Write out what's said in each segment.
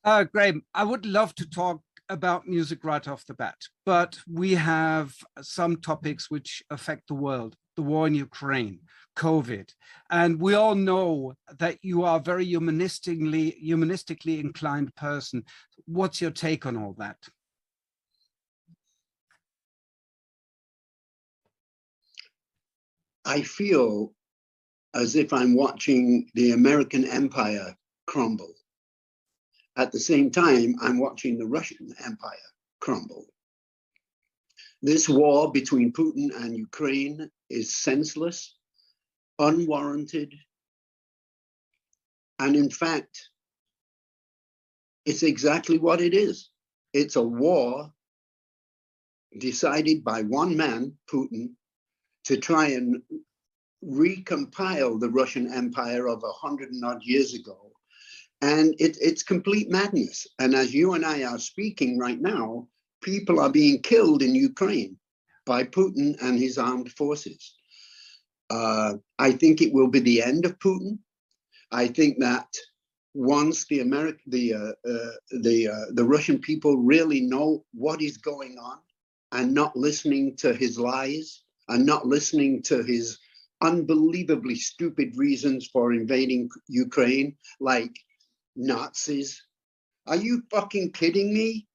Graham, I would love to talk about music right off the bat, but we have some topics which affect the world, the war in Ukraine, COVID, and we all know that you are a very humanistically inclined person. What's your take on all that? I feel as if I'm watching the American empire crumble. At the same time, I'm watching the Russian empire crumble. This war between Putin and Ukraine is senseless, unwarranted, and in fact, it's exactly what it is. It's a war decided by one man, Putin, to try and recompile the Russian Empire of 100 and odd years ago. And it's complete madness. And as you and I are speaking right now, people are being killed in Ukraine by Putin and his armed forces. I think it will be the end of Putin. I think that once the Russian people really know what is going on and not listening to his lies and not listening to his unbelievably stupid reasons for invading Ukraine, like Nazis. Are you fucking kidding me?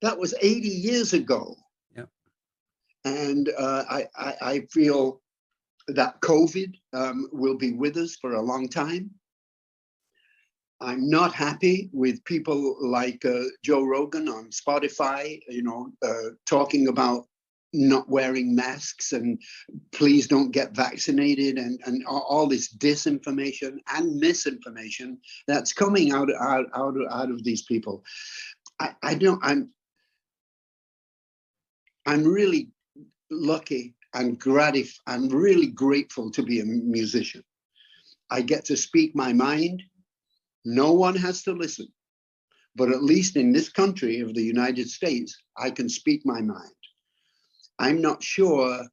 That was 80 years ago. Yeah. And I feel that COVID will be with us for a long time. I'm not happy with people like Joe Rogan on Spotify, talking about not wearing masks and please don't get vaccinated and all this disinformation and misinformation that's coming out of these people. I'm really lucky and I'm really grateful to be a musician. I get to speak my mind. No one has to listen, but at least in this country of the United States, I can speak my mind. I'm not sure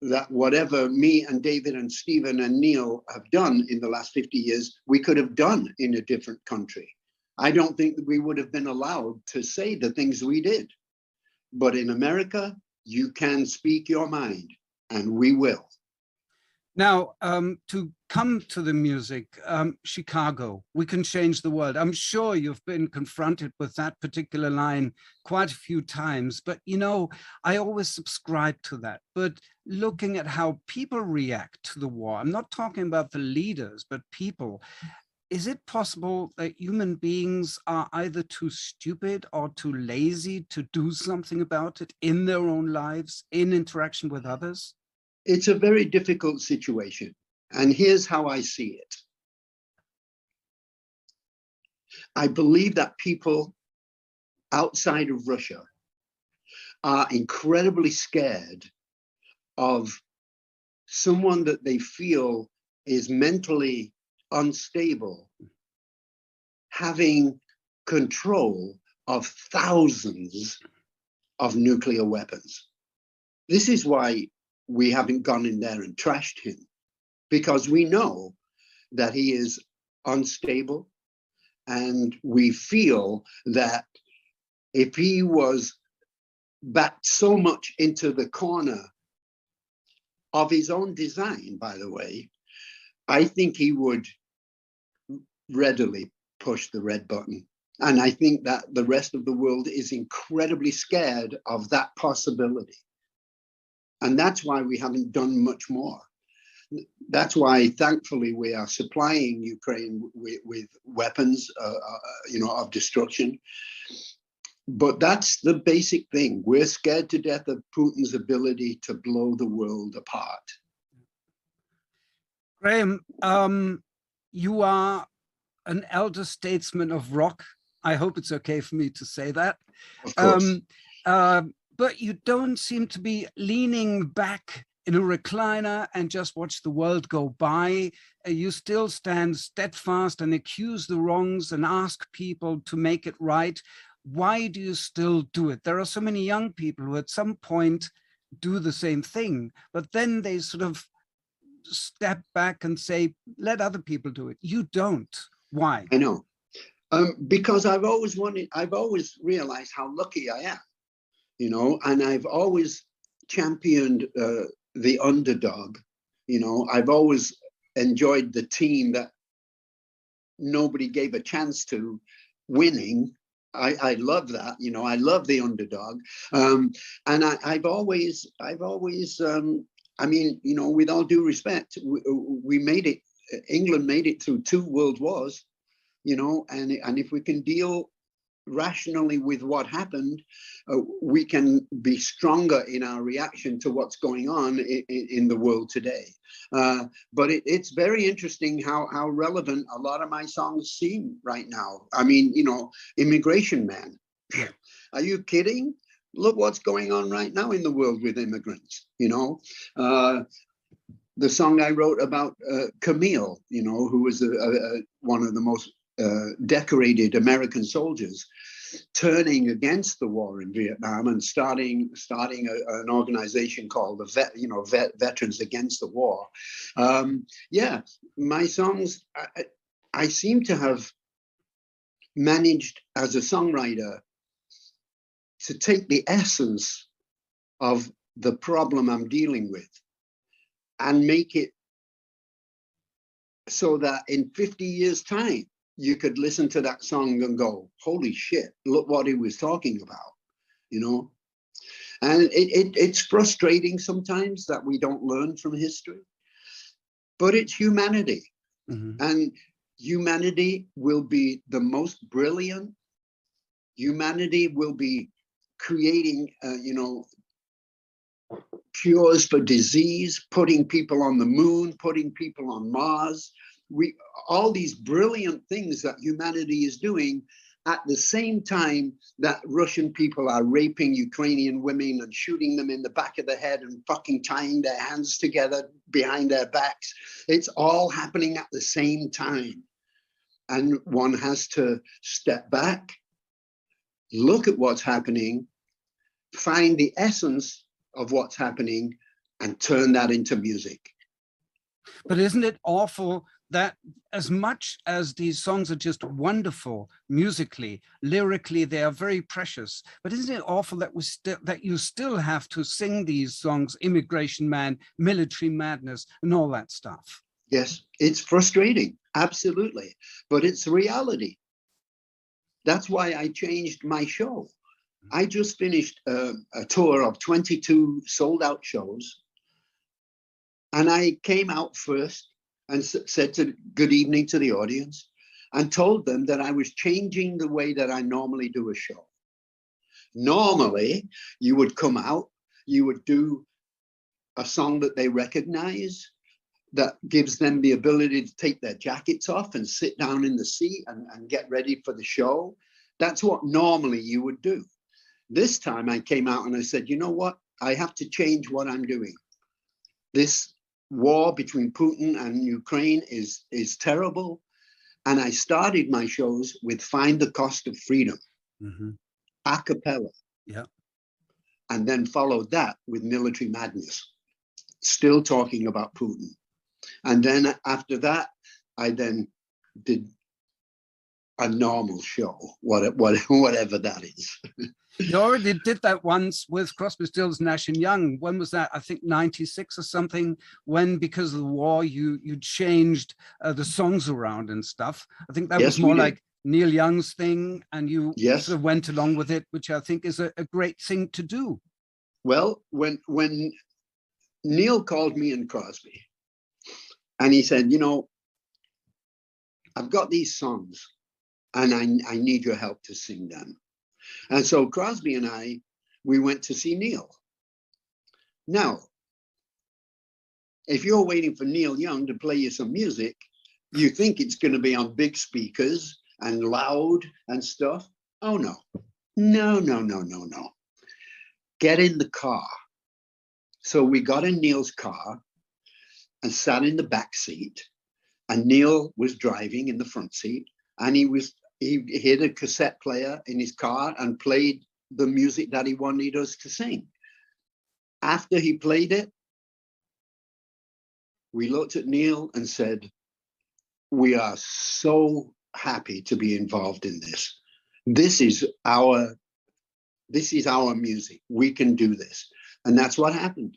that whatever me and David and Stephen and Neil have done in the last 50 years, we could have done in a different country. I don't think that we would have been allowed to say the things we did. But in America, you can speak your mind, and we will. Now, to come to the music, Chicago, we can change the world. I'm sure you've been confronted with that particular line quite a few times, but I always subscribe to that. But looking at how people react to the war, I'm not talking about the leaders, but people. Is it possible that human beings are either too stupid or too lazy to do something about it in their own lives, in interaction with others? It's a very difficult situation, and here's how I see it. I believe that people outside of Russia are incredibly scared of someone that they feel is mentally unstable having control of thousands of nuclear weapons. This is why we haven't gone in there and trashed him, because we know that he is unstable, and we feel that if he was backed so much into the corner of his own design, by the way, I think he would readily push the red button. And I think that the rest of the world is incredibly scared of that possibility. And that's why we haven't done much more. That's why, thankfully, we are supplying Ukraine with weapons, of destruction. But that's the basic thing. We're scared to death of Putin's ability to blow the world apart. Graham, you are an elder statesman of rock. I hope it's okay for me to say that. Of course. But you don't seem to be leaning back in a recliner and just watch the world go by. You still stand steadfast and accuse the wrongs and ask people to make it right. Why do you still do it? There are so many young people who at some point do the same thing, but then they sort of step back and say, let other people do it. You don't. Why? I know. Because I've always realized how lucky I am, you know, and I've always championed the underdog. You know, I've always enjoyed the team that nobody gave a chance to winning. I love that, you know, I love the underdog. And I've always, I mean, you know, with all due respect, we made it, England made it through 2 world wars, you know, and if we can deal rationally with what happened, we can be stronger in our reaction to what's going on in the world today. But it's very interesting how relevant a lot of my songs seem right now. I mean, you know, Immigration Man. Yeah. Are you kidding? Look what's going on right now in the world with immigrants, you know. The song I wrote about Camille, you know, who was one of the most decorated American soldiers, turning against the war in Vietnam and starting an organization called the Veterans Against the War. Yeah, my songs, I seem to have managed as a songwriter to take the essence of the problem I'm dealing with and make it so that in 50 years' time, you could listen to that song and go, holy shit, look what he was talking about, you know? And it's frustrating sometimes that we don't learn from history, but it's humanity. Mm-hmm. And humanity will be the most brilliant. Humanity will be creating, you know, cures for disease, putting people on the moon, putting people on Mars. All these brilliant things that humanity is doing at the same time that Russian people are raping Ukrainian women and shooting them in the back of the head and fucking tying their hands together behind their backs. It's all happening at the same time. And one has to step back, look at what's happening, find the essence of what's happening, and turn that into music. But isn't it awful that as much as these songs are just wonderful musically, lyrically, they are very precious, but isn't it awful that that you still have to sing these songs, Immigration Man, Military Madness, and all that stuff? Yes, it's frustrating, absolutely, but it's reality. That's why I changed my show. I just finished a tour of 22 sold-out shows, and I came out first and said good evening to the audience and told them that I was changing the way that I normally do a show. Normally, you would come out, you would do a song that they recognize, that gives them the ability to take their jackets off and sit down in the seat and get ready for the show. That's what normally you would do. This time I came out and I said, you know what? I have to change what I'm doing. This war between Putin and Ukraine is terrible. And I started my shows with Find the Cost of Freedom, a cappella. Yeah. And then followed that with Military Madness, still talking about Putin. And then after that, I then did a normal show, whatever that is. You already did that once with Crosby, Stills, Nash and Young. When was that? I think 96 or something, when because of the war, you changed the songs around and stuff. I think that was more like Neil Young's thing, and you sort of went along with it, which I think is a great thing to do. Well, when Neil called me and Crosby, and he said, you know, I've got these songs, and I need your help to sing them. And so Crosby and I, we went to see Neil. Now, if you're waiting for Neil Young to play you some music, you think it's going to be on big speakers and loud and stuff. Oh, no. No, no, no, no, no. Get in the car. So we got in Neil's car and sat in the back seat, and Neil was driving in the front seat, and he had a cassette player in his car and played the music that he wanted us to sing. After he played it, we looked at Neil and said, we are so happy to be involved in this. This is our music. We can do this. And that's what happened.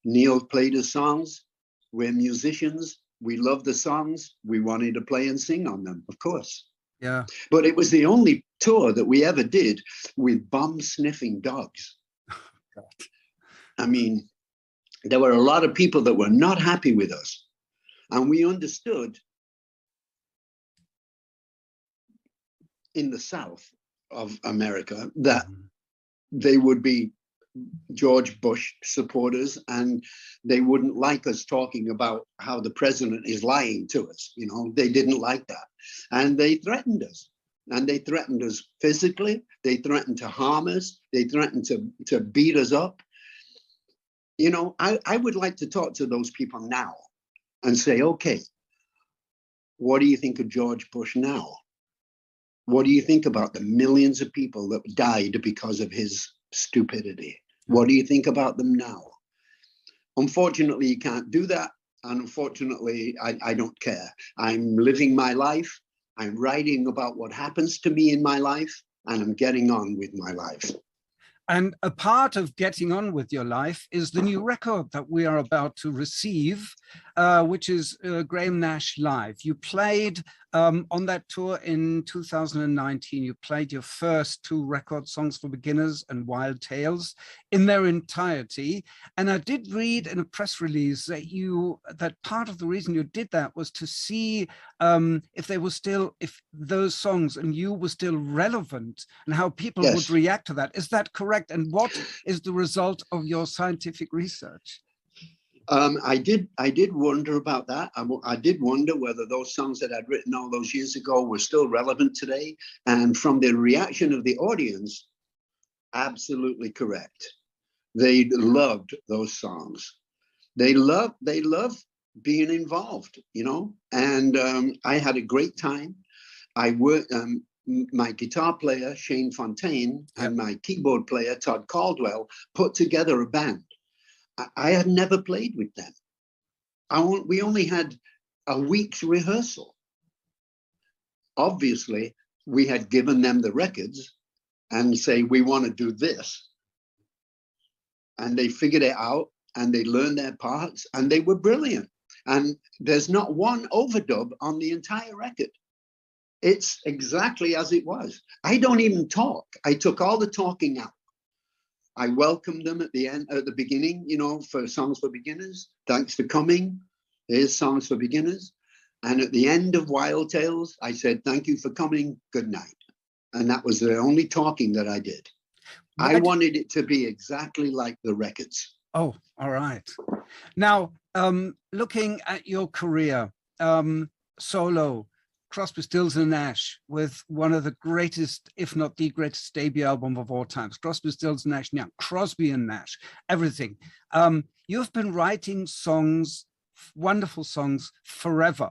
Neil played his songs. We're musicians. We love the songs. We wanted to play and sing on them, of course. Yeah. But it was the only tour that we ever did with bomb-sniffing dogs. I mean, there were a lot of people that were not happy with us. And we understood in the South of America that they would be George Bush supporters, and they wouldn't like us talking about how the president is lying to us. You know, they didn't like that. And they threatened us. And they threatened us physically. They threatened to harm us. They threatened to beat us up. You know, I would like to talk to those people now and say, okay, what do you think of George Bush now? What do you think about the millions of people that died because of his stupidity? What do you think about them now? Unfortunately, you can't do that. And unfortunately, I don't care. I'm living my life. I'm writing about what happens to me in my life, and I'm getting on with my life. And a part of getting on with your life is the new record that we are about to receive, which is Graham Nash Live. You played on that tour in 2019. You played your first two records, Songs for Beginners and Wild Tales, in their entirety. And I did read in a press release that part of the reason you did that was to see if those songs and you were still relevant and how people would react to that. Is that correct? And what is the result of your scientific research? I did wonder about that. I did wonder whether those songs that I'd written all those years ago were still relevant today. And from the reaction of the audience, absolutely correct. They loved those songs. They love being involved, you know. And I had a great time. I worked. My guitar player, Shane Fontaine, and my keyboard player, Todd Caldwell, put together a band. I had never played with them. We only had a week's rehearsal. Obviously, we had given them the records and say, we want to do this. And they figured it out, and they learned their parts, and they were brilliant. And there's not one overdub on the entire record. It's exactly as it was. I don't even talk. I took all the talking out. I welcomed them at the beginning, you know, for Songs for Beginners. Thanks for coming. Here's Songs for Beginners. And at the end of Wild Tales, I said, thank you for coming. Good night. And that was the only talking that I did. I wanted it to be exactly like the records. Oh, all right. Now, looking at your career, solo, Crosby, Stills and Nash, with one of the greatest, if not the greatest debut album of all times, Crosby, Stills, Nash Young, Crosby and Nash, everything. You've been writing songs, wonderful songs, forever.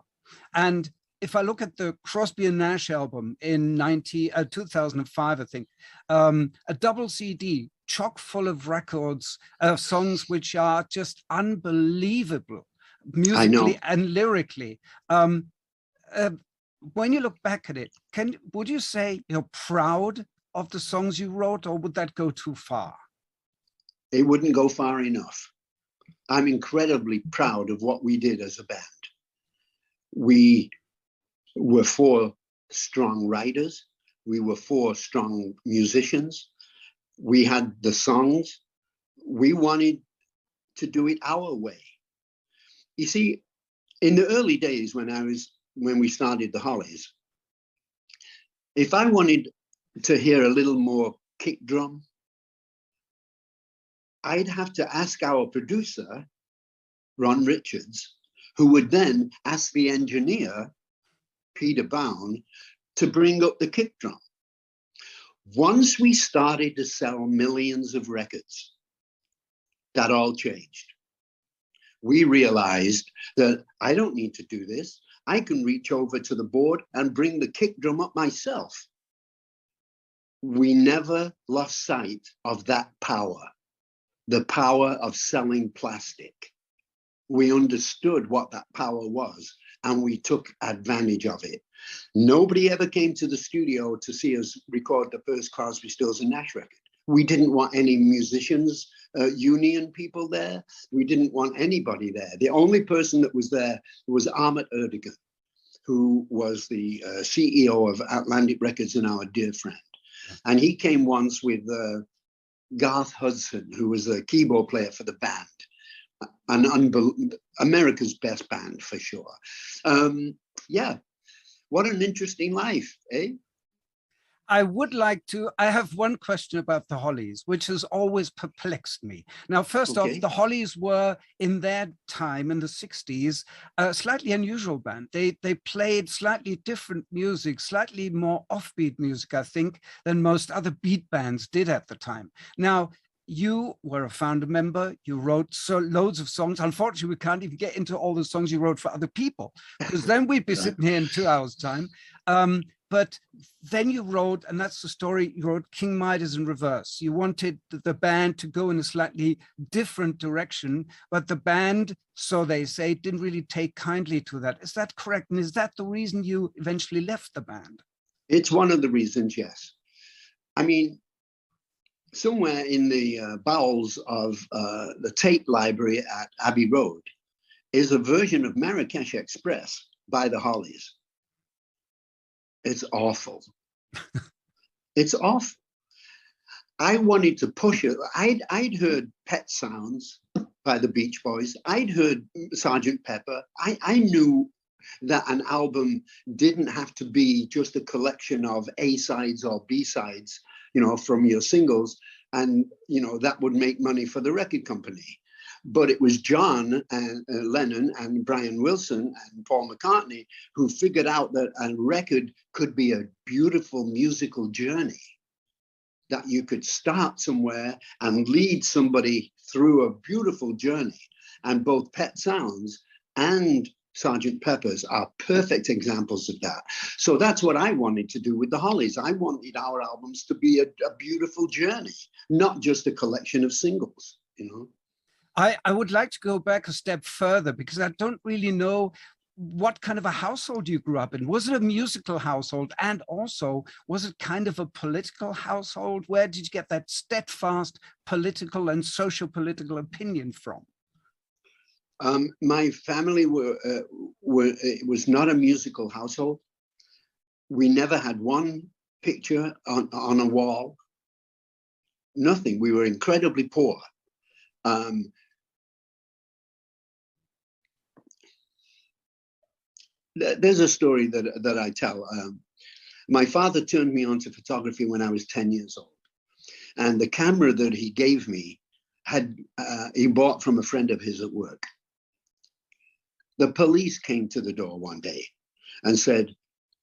And if I look at the Crosby and Nash album in 2005, I think, a double CD, chock full of records, songs which are just unbelievable, musically and lyrically. When you look back at it, would you say you're proud of the songs you wrote, or would that go too far? It wouldn't go far enough. I'm incredibly proud of what we did as a band. We were 4 strong writers. We were 4 strong musicians. We had the songs. We wanted to do it our way. You see, in the early days when we started the Hollies, if I wanted to hear a little more kick drum, I'd have to ask our producer, Ron Richards, who would then ask the engineer, Peter Bown, to bring up the kick drum. Once we started to sell millions of records, that all changed. We realized that I don't need to do this. I can reach over to the board and bring the kick drum up myself. We never lost sight of that power, the power of selling plastic. We understood what that power was, and we took advantage of it. Nobody ever came to the studio to see us record the first Crosby, Stills and Nash record. We didn't want any musicians, union people there. We didn't want anybody there. The only person that was there was Ahmet Erdogan, who was the CEO of Atlantic Records and our dear friend. And he came once with Garth Hudson, who was a keyboard player for the band. America's best band for sure. Yeah, what an interesting life, eh? I would like to, I have one question about the Hollies, which has always perplexed me. Now, first off, the Hollies were in their time in the 60s, a slightly unusual band. They played slightly different music, slightly more offbeat music, I think, than most other beat bands did at the time. Now, you were a founder member, you wrote loads of songs. Unfortunately, we can't even get into all the songs you wrote for other people, because then we'd be sitting here in 2 hours' time. But then you wrote, and that's the story, you wrote King Midas in Reverse. You wanted the band to go in a slightly different direction, but the band, so they say, didn't really take kindly to that. Is that correct? And is that the reason you eventually left the band? It's one of the reasons, yes. I mean, somewhere in the bowels of the tape library at Abbey Road is a version of Marrakesh Express by the Hollies. It's awful. It's awful. I wanted to push it. I'd heard Pet Sounds by the Beach Boys. I'd heard Sgt. Pepper. I knew that an album didn't have to be just a collection of A-sides or B-sides, you know, from your singles, and, you know, that would make money for the record company. But it was John and Lennon and Brian Wilson and Paul McCartney who figured out that a record could be a beautiful musical journey, that you could start somewhere and lead somebody through a beautiful journey. And both Pet Sounds and Sgt. Pepper's are perfect examples of that. So that's what I wanted to do with the Hollies. I wanted our albums to be a beautiful journey, not just a collection of singles, you know. I would like to go back a step further, because I don't really know what kind of a household you grew up in. Was it a musical household? And also, was it kind of a political household? Where did you get that steadfast political and socio-political opinion from? My family it was not a musical household. We never had one picture on a wall. Nothing. We were incredibly poor. There's a story that I tell. My father turned me on to photography when I was 10 years old. And the camera that he gave me he bought from a friend of his at work. The police came to the door one day and said,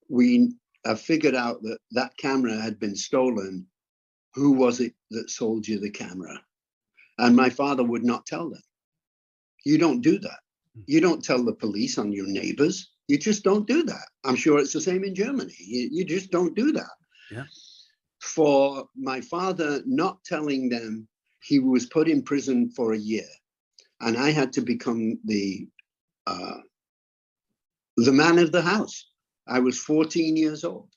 "We have figured out that that camera had been stolen. Who was it that sold you the camera?" And my father would not tell them. You don't do that. You don't tell the police on your neighbors. You just don't do that. I'm sure it's the same in Germany. You just don't do that. Yeah. For my father not telling them, he was put in prison for a year. And I had to become the man of the house. I was 14 years old,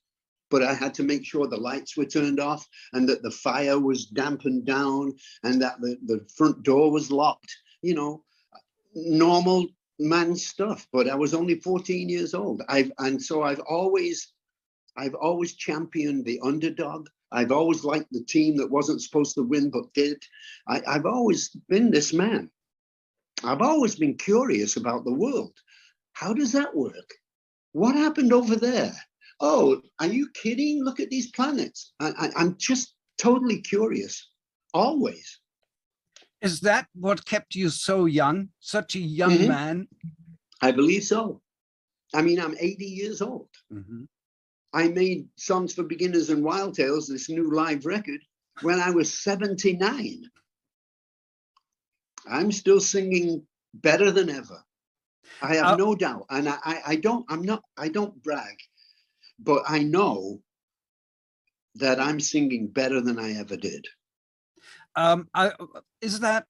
but I had to make sure the lights were turned off and that the fire was dampened down and that the front door was locked, you know, normal man stuff. But I was only 14 years old. So I've always championed the underdog. I've always liked the team that wasn't supposed to win but did. I've always been this man. I've always been curious about the world. How does that work? What happened over there? Oh, are you kidding? Look at these planets. I'm just totally curious, always. Is that what kept you so young, such a young man? I believe so. I mean, I'm 80 years old. I made Songs for Beginners and Wild Tales, this new live record, when I was 79. I'm still singing better than ever. I have no doubt. And I don't brag, but I know that I'm singing better than I ever did. Is that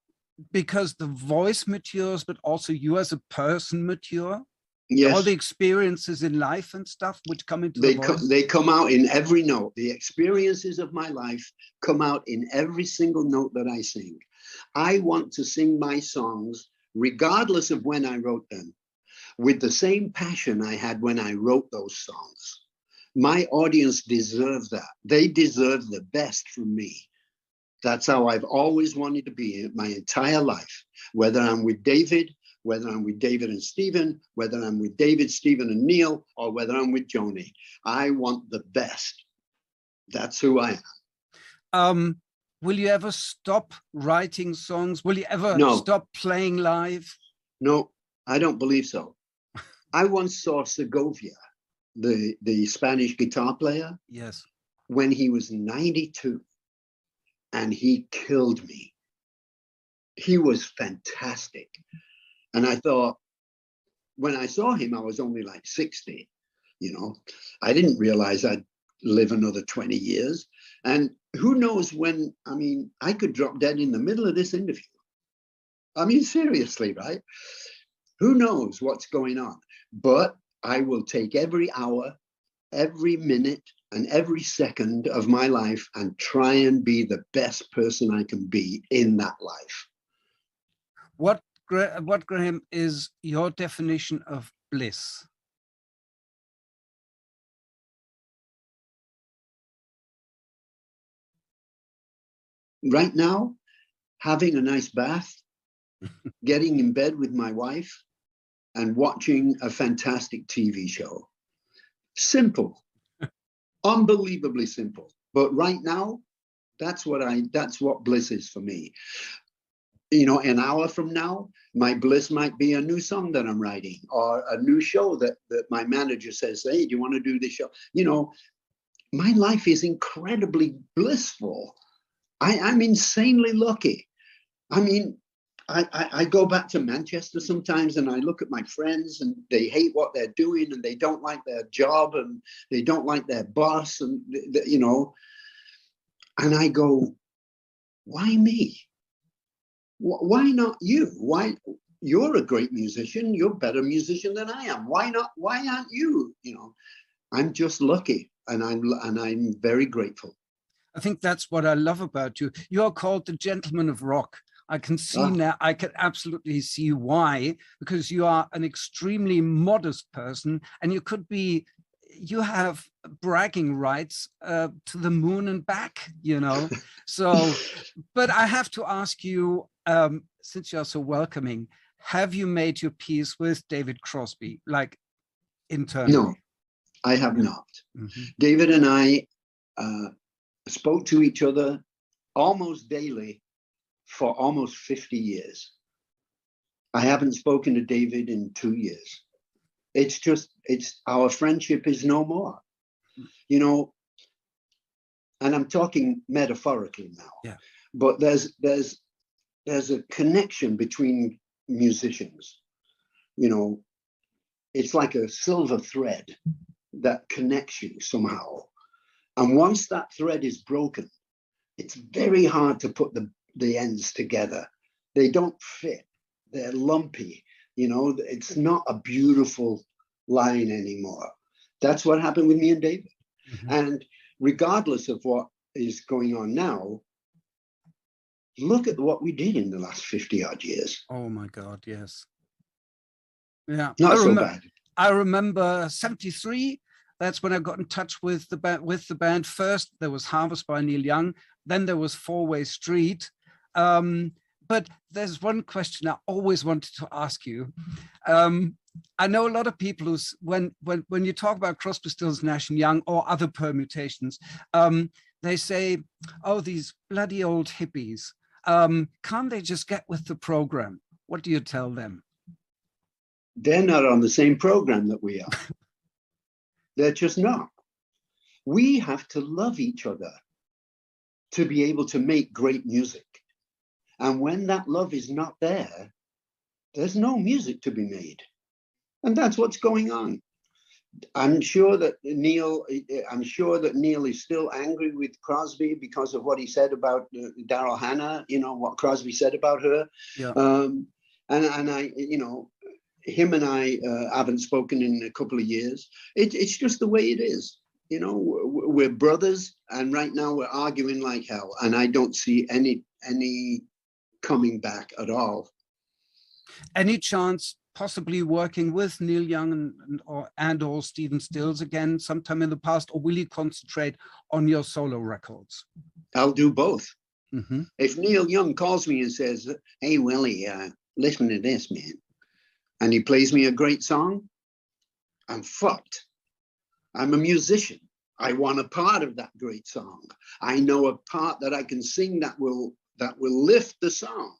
because the voice matures, but also you as a person mature? Yes. All the experiences in life and stuff which come into the voice? They come out in every note. The experiences of my life come out in every single note that I sing. I want to sing my songs, regardless of when I wrote them, with the same passion I had when I wrote those songs. My audience deserves that. They deserve the best from me. That's how I've always wanted to be my entire life, whether I'm with David, whether I'm with David and Stephen, whether I'm with David, Stephen, and Neil, or whether I'm with Joni. I want the best. That's who I am. Will you ever stop writing songs? Will you ever stop playing live? No, I don't believe so. I once saw Segovia, the Spanish guitar player. Yes. When he was 92, and he killed me. He was fantastic. And I thought, when I saw him, I was only like 60, you know. I didn't realize I'd live another 20 years. And who knows when, I mean, I could drop dead in the middle of this interview. I mean, seriously, right? Who knows what's going on? But I will take every hour, every minute, and every second of my life and try and be the best person I can be in that life. What, Graham, is your definition of bliss? Right now, having a nice bath, getting in bed with my wife, and watching a fantastic TV show. Simple, unbelievably simple. But right now, that's what bliss is for me. You know, an hour from now, my bliss might be a new song that I'm writing, or a new show that my manager says, hey, do you want to do this show? You know, my life is incredibly blissful. I'm insanely lucky. I mean, I go back to Manchester sometimes and I look at my friends and they hate what they're doing and they don't like their job and they don't like their boss and, you know, and I go, why me? Why not you? Why? You're a great musician. You're a better musician than I am. Why not? Why aren't you? You know, I'm just lucky and I'm very grateful. I think that's what I love about you. You're called the gentleman of rock. I can see now, I can absolutely see why, because you are an extremely modest person and you could be, you have bragging rights to the moon and back, you know. So, but I have to ask you, since you're so welcoming, have you made your peace with David Crosby, like internally? No, I have not. Mm-hmm. David and I spoke to each other almost daily for almost 50 years. I haven't spoken to David in 2 years. It's our friendship is no more, you know, and I'm talking metaphorically now, but there's a connection between musicians, you know, it's like a silver thread that connects you somehow. And once that thread is broken, it's very hard to put the ends together. They don't fit, they're lumpy. You know, it's not a beautiful line anymore. That's what happened with me and David. Mm-hmm. And regardless of what is going on now, look at what we did in the last 50 odd years. Oh my God, yes. Yeah. Not so bad. I remember 73. That's when I got in touch with the band. First, there was Harvest by Neil Young. Then there was Four-Way Street. But there's one question I always wanted to ask you. I know a lot of people who, when you talk about Crosby, Stills, Nash and Young or other permutations, they say, oh, these bloody old hippies, can't they just get with the program? What do you tell them? They're not on the same program that we are. They're just not. We have to love each other to be able to make great music. And when that love is not there, there's no music to be made. And that's what's going on. I'm sure that Neil is still angry with Crosby because of what he said about Daryl Hannah, you know, what Crosby said about her. Yeah. And I, you know, him and I haven't spoken in a couple of years. It's just the way it is. You know, we're brothers, and right now we're arguing like hell, and I don't see any coming back at all. Any chance possibly working with Neil Young and or Stephen Stills again sometime in the past, or will you concentrate on your solo records? I'll do both. Mm-hmm. If Neil Young calls me and says, "Hey, Willie, listen to this, man," and he plays me a great song, I'm fucked. I'm a musician. I want a part of that great song. I know a part that I can sing that will lift the song.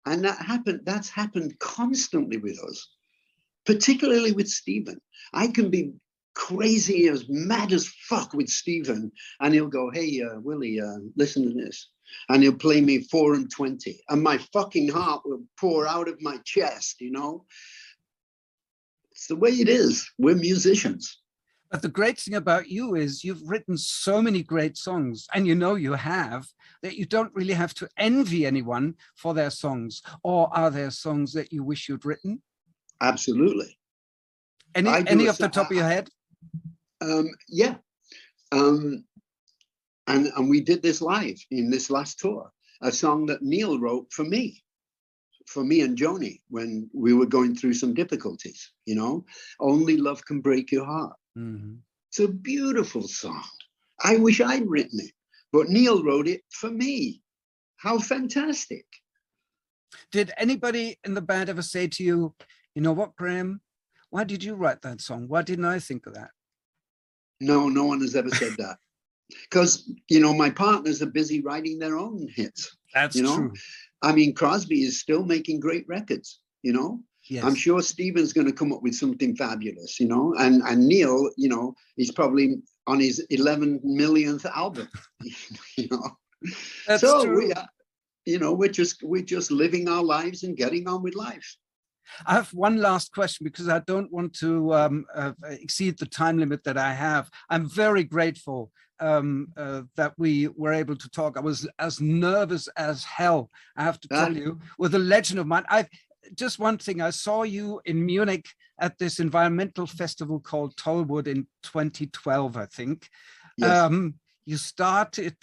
And that's happened constantly with us, particularly with Stephen. I can be crazy, as mad as fuck with Stephen, and he'll go, "Hey, Willie, listen to this." And he'll play me 4 and 20, and my fucking heart will pour out of my chest, you know? It's the way it is. We're musicians. But the great thing about you is you've written so many great songs, and you know you have, that you don't really have to envy anyone for their songs. Or are there songs that you wish you'd written? Absolutely. Any off the top of your head? Yeah. And we did this live in this last tour, a song that Neil wrote for me and Joni when we were going through some difficulties, you know? Only Love Can Break Your Heart. Mm-hmm. It's a beautiful song. I wish I'd written it, but Neil wrote it for me. How fantastic. Did anybody in the band ever say to you, "You know what, Graham, why did you write that song? Why didn't I think of that?" No, no one has ever said that. Because, you know, my partners are busy writing their own hits. That's true. I mean, Crosby is still making great records, you know? Yes. I'm sure Stephen's going to come up with something fabulous, you know? And Neil, you know, he's probably on his 11 millionth album, you know? That's so true. we are, you know, we're just living our lives and getting on with life. I have one last question because I don't want to exceed the time limit that I have. I'm very grateful that we were able to talk. I was as nervous as hell, I have to tell you, with a legend of mine. Just one thing, I saw you in Munich at this environmental festival called Tollwood in 2012, I think. Yes. You started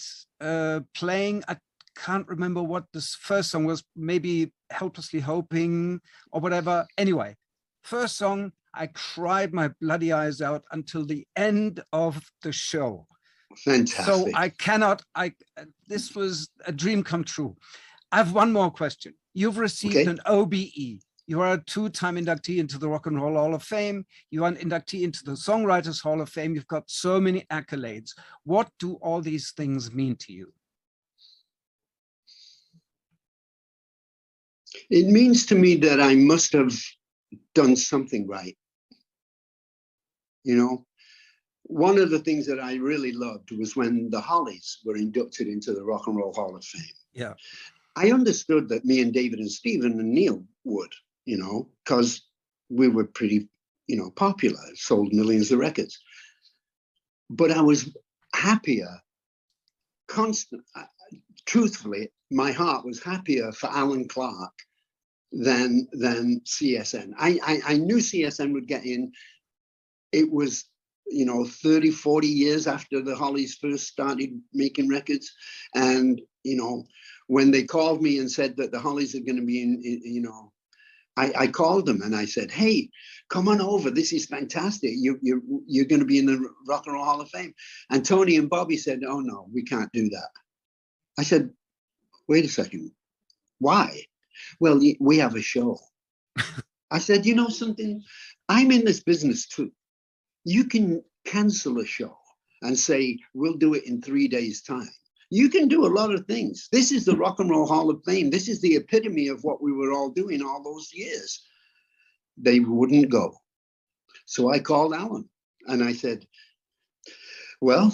playing, I can't remember what this first song was, maybe Helplessly Hoping or whatever. Anyway, first song, I cried my bloody eyes out until the end of the show. Fantastic. So this was a dream come true. I have one more question. You've received an OBE. You are a 2-time inductee into the Rock and Roll Hall of Fame. You are an inductee into the Songwriters Hall of Fame. You've got so many accolades. What do all these things mean to you? It means to me that I must have done something right. You know, one of the things that I really loved was when the Hollies were inducted into the Rock and Roll Hall of Fame. Yeah. I understood that me and David and Stephen and Neil would, you know, because we were pretty, you know, popular, sold millions of records. But I was happier, truthfully, my heart was happier for Alan Clark than CSN. I knew CSN would get in. It was, you know, 30, 40 years after the Hollies first started making records. And, you know, when they called me and said that the Hollies are going to be in, you know, I called them and I said, "Hey, come on over. This is fantastic. You're going to be in the Rock and Roll Hall of Fame." And Tony and Bobby said, "Oh, no, we can't do that." I said, "Wait a second. Why?" "Well, we have a show." I said, "You know something? I'm in this business too. You can cancel a show and say, we'll do it in 3 days' time. You can do a lot of things. This is the Rock and Roll Hall of Fame. This is the epitome of what we were all doing all those years." They wouldn't go. So I called Alan and I said, "Well,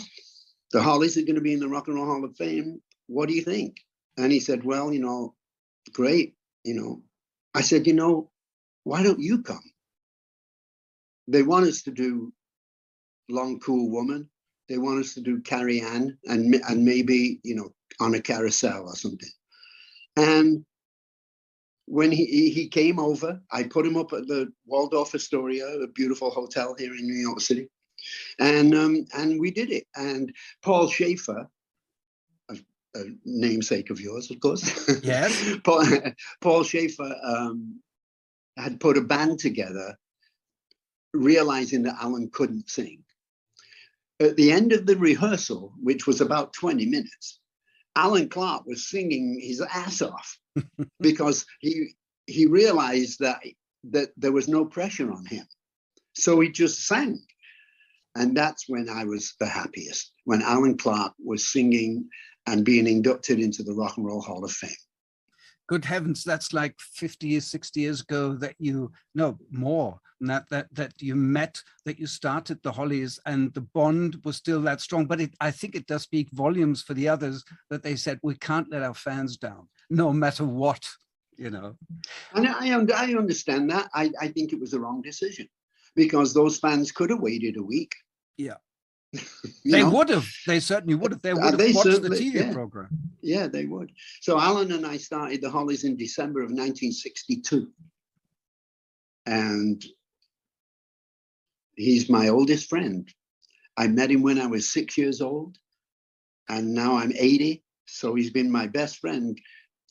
the Hollies are going to be in the Rock and Roll Hall of Fame. What do you think?" And he said, "Well, you know, great, you know." I said, "You know, why don't you come? They want us to do Long Cool Woman. They want us to do Carrie Ann and maybe, you know, On a Carousel or something." And when he came over, I put him up at the Waldorf Astoria, a beautiful hotel here in New York City. And we did it. And Paul Schaefer, a namesake of yours, of course. Yes. Paul Schaefer had put a band together, realizing that Alan couldn't sing. At the end of the rehearsal, which was about 20 minutes, Alan Clark was singing his ass off because he realized that there was no pressure on him. So he just sang. And that's when I was the happiest, when Alan Clark was singing and being inducted into the Rock and Roll Hall of Fame. Good heavens, that's like 50 years, 60 years ago that more, that you met, that you started the Hollies, and the bond was still that strong. But I think it does speak volumes for the others that they said, we can't let our fans down, no matter what, And I understand that. I think it was the wrong decision, because those fans could have waited a week. Yeah. They would have. They certainly would have. They would have watched the TV program. Yeah, they would. So Alan and I started the Hollies in December of 1962. And he's my oldest friend. I met him when I was 6 years old. And now I'm 80. So he's been my best friend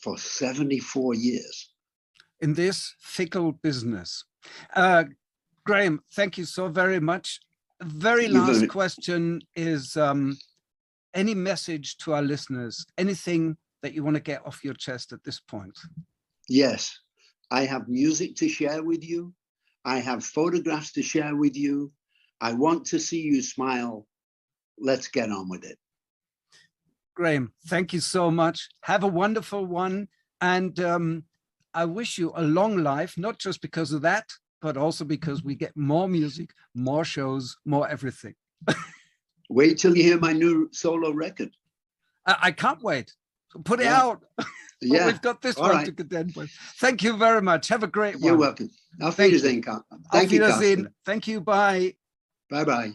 for 74 years. In this fickle business. Graham, thank you so very much. Very last question is any message to our listeners, anything that you want to get off your chest at this point? Yes, I have music to share with you. I have photographs to share with you. I want to see you smile. Let's get on with it. Graham, thank you so much. Have a wonderful one. And I wish you a long life, not just because of that, but also because we get more music, more shows, more everything. Wait till you hear my new solo record. I can't wait. Put it out. Yeah. We've got this one to contend with. Thank you very much. Have a great one. You're welcome. Auf Wiedersehen, Carsten. Thank you. Thank you. Bye. Bye-bye.